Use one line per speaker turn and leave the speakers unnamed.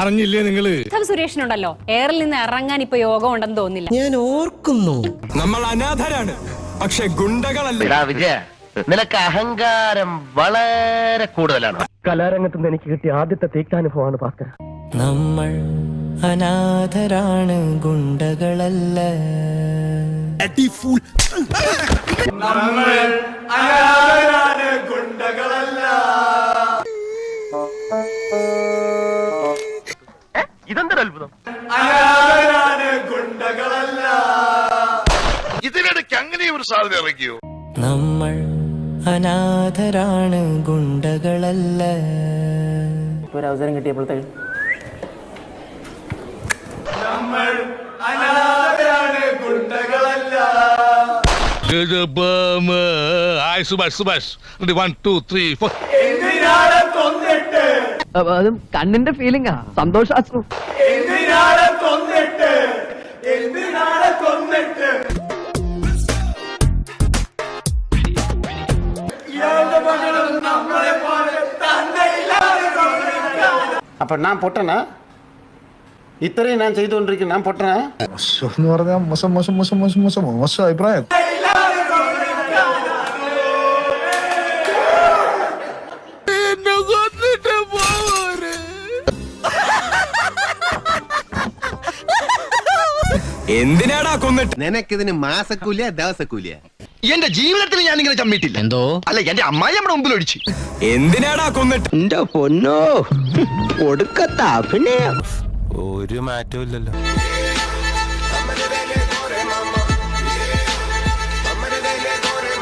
അറിഞ്ഞില്ലേ നിങ്ങള്?
സുരേഷിനുണ്ടല്ലോ എയറിൽ നിന്ന് ഇറങ്ങാൻ ഇപ്പൊ യോഗം ഉണ്ടെന്ന് തോന്നില്ല.
ഞാൻ ഓർക്കുന്നു.
നമ്മൾ അനാഥരാണ്, പക്ഷെ ഗുണ്ടകളല്ല.
വിജയ, നിനക്ക് അഹങ്കാരം വളരെ കൂടുതലാണ്.
കലാരംഗത്ത് നിന്ന് എനിക്ക് കിട്ടിയ ആദ്യത്തെ തീക്താനുഭവമാണ് ഭാസ്കര.
നമ്മൾ അനാഥരാണ്, ഗുണ്ടകളല്ല.
ഇതെന്തൊരു അത്ഭുതം!
ഇതിനിടയ്ക്ക് അങ്ങനെ ഒരു സാധ്യത ഇറക്കിയോ?
നമ്മൾ അനാഥരാണ്, ഗുണ്ടകളല്ല.
ഒരു അവസരം കിട്ടിയപ്പോഴത്തേക്ക് അതും കണ്ണിന്റെ ഫീലിംഗാ, സന്തോഷാശ്രു.
അപ്പൊ ഞാൻ പൊട്ടനാ? ഇത്രയും ഞാൻ ചെയ്തുകൊണ്ടിരിക്കുന്നു, ഞാൻ പൊട്ടനാ?
എന്ന് പറഞ്ഞാൽ മോശം മോശം മോശം മോശം മോശം മോശം അഭിപ്രായം.
എന്തിനാടാ കൊന്നിട്ട്?
നിനക്കിതിന് മാസക്കൂലിയ ദിവസക്കൂലിയ?
എന്റെ ജീവിതത്തിൽ ഞാൻ ഇങ്ങനെ ചമ്മിട്ടില്ല. എന്തോ അല്ല, എന്റെ അമ്മായി നമ്മുടെ മുമ്പിൽ ഒഴിച്ചു. എന്തിനാടാ കൊന്നിട്ട്?
എന്റെ പൊന്നോ, ഒടുക്കത്ത അഭിനയം.
ഒരു മാറ്റവും ഇല്ലല്ലോ.